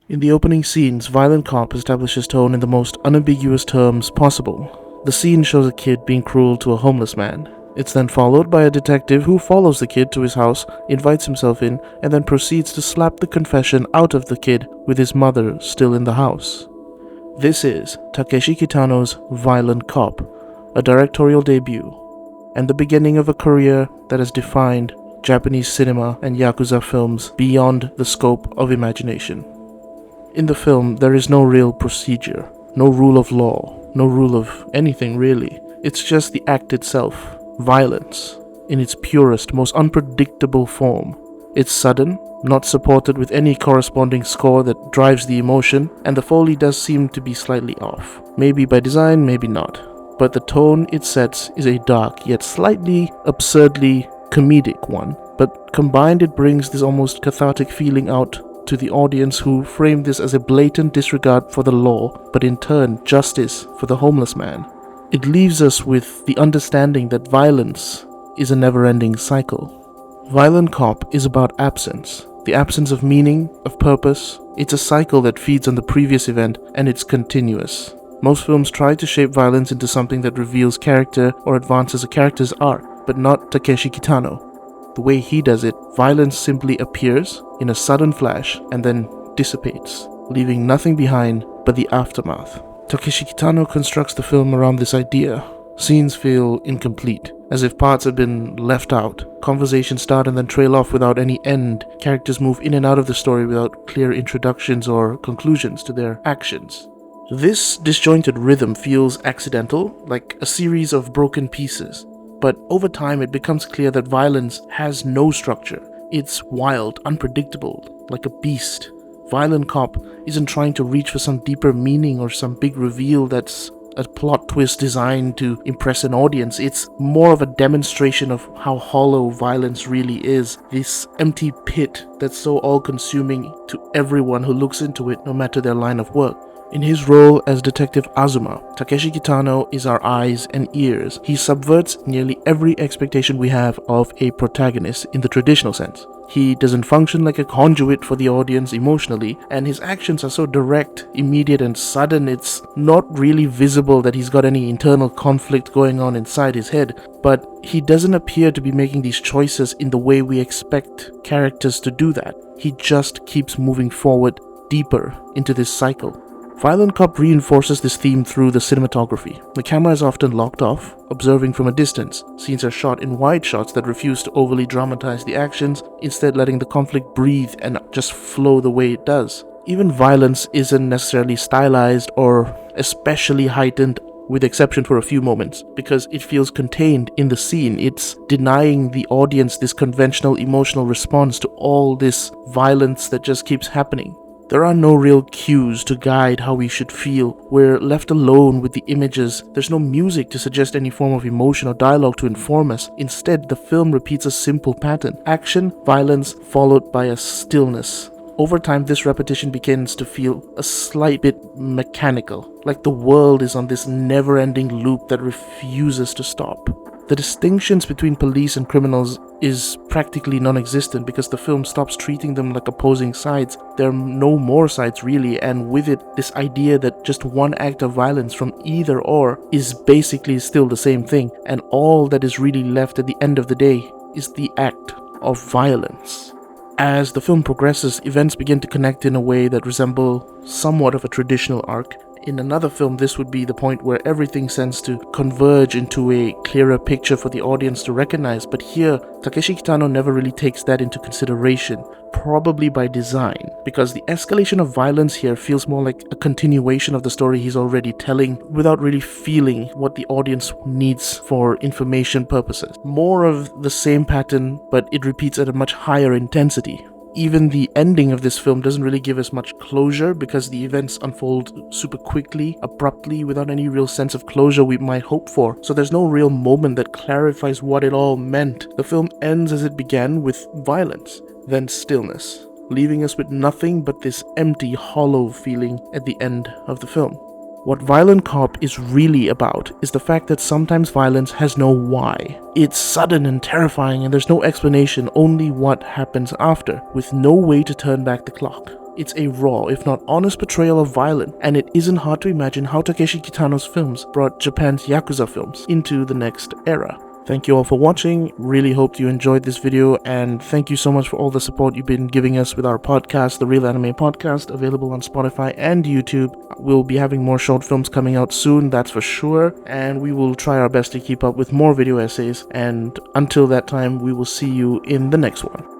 In the opening scenes, Violent Cop establishes tone in the most unambiguous terms possible. The scene shows a kid being cruel to a homeless man. It's then followed by a detective who follows the kid to his house, invites himself in, and then proceeds to slap the confession out of the kid with his mother still in the house. This is Takeshi Kitano's Violent Cop, a directorial debut, and the beginning of a career that has defined Japanese cinema and Yakuza films beyond the scope of imagination. In the film, there is no real procedure, no rule of law, no rule of anything really. It's just the act itself, violence, in its purest, most unpredictable form. It's sudden, not supported with any corresponding score that drives the emotion, and the Foley does seem to be slightly off. Maybe by design, maybe not. But the tone it sets is a dark, yet slightly absurdly comedic one. But combined it brings this almost cathartic feeling out to the audience who frame this as a blatant disregard for the law, but in turn justice for the homeless man. It leaves us with the understanding that violence is a never-ending cycle. Violent Cop is about absence, the absence of meaning, of purpose. It's a cycle that feeds on the previous event, and it's continuous. Most films try to shape violence into something that reveals character or advances a character's arc, but not Takeshi Kitano. The way he does it, violence simply appears in a sudden flash and then dissipates, leaving nothing behind but the aftermath. Takeshi Kitano constructs the film around this idea. Scenes feel incomplete, as if parts have been left out. Conversations start and then trail off without any end. Characters move in and out of the story without clear introductions or conclusions to their actions. This disjointed rhythm feels accidental, like a series of broken pieces. But over time it becomes clear that violence has no structure. It's wild, unpredictable, like a beast. Violent Cop isn't trying to reach for some deeper meaning or some big reveal that's a plot twist designed to impress an audience. It's more of a demonstration of how hollow violence really is. This empty pit that's so all-consuming to everyone who looks into it, no matter their line of work. In his role as Detective Azuma, Takeshi Kitano is our eyes and ears. He subverts nearly every expectation we have of a protagonist in the traditional sense. He doesn't function like a conduit for the audience emotionally, and his actions are so direct, immediate, and sudden it's not really visible that he's got any internal conflict going on inside his head. But he doesn't appear to be making these choices in the way we expect characters to do that. He just keeps moving forward deeper into this cycle. Violent Cop reinforces this theme through the cinematography. The camera is often locked off, observing from a distance. Scenes are shot in wide shots that refuse to overly dramatize the actions, instead letting the conflict breathe and just flow the way it does. Even violence isn't necessarily stylized or especially heightened, with exception for a few moments, because it feels contained in the scene. It's denying the audience this conventional emotional response to all this violence that just keeps happening. There are no real cues to guide how we should feel. We're left alone with the images. There's no music to suggest any form of emotion or dialogue to inform us. Instead, the film repeats a simple pattern: action, violence, followed by a stillness. Over time, this repetition begins to feel a slight bit mechanical, like the world is on this never-ending loop that refuses to stop. The distinctions between police and criminals is practically non-existent because the film stops treating them like opposing sides. There are no more sides really, and with it, this idea that just one act of violence from either or is basically still the same thing, and all that is really left at the end of the day is the act of violence. As the film progresses, events begin to connect in a way that resemble somewhat of a traditional arc. In another film, this would be the point where everything tends to converge into a clearer picture for the audience to recognize, but here, Takeshi Kitano never really takes that into consideration, probably by design, because the escalation of violence here feels more like a continuation of the story he's already telling, without really feeling what the audience needs for information purposes. More of the same pattern, but it repeats at a much higher intensity. Even the ending of this film doesn't really give us much closure because the events unfold super quickly, abruptly, without any real sense of closure we might hope for. So there's no real moment that clarifies what it all meant. The film ends as it began, with violence, then stillness, leaving us with nothing but this empty, hollow feeling at the end of the film. What Violent Cop is really about is the fact that sometimes violence has no why. It's sudden and terrifying, and there's no explanation, only what happens after, with no way to turn back the clock. It's a raw, if not honest portrayal of violence, and it isn't hard to imagine how Takeshi Kitano's films brought Japan's Yakuza films into the next era. Thank you all for watching. Really hope you enjoyed this video, and thank you so much for all the support you've been giving us with our podcast, The Real Anime Podcast, available on Spotify and YouTube. We'll be having more short films coming out soon, that's for sure, and we will try our best to keep up with more video essays, and until that time, we will see you in the next one.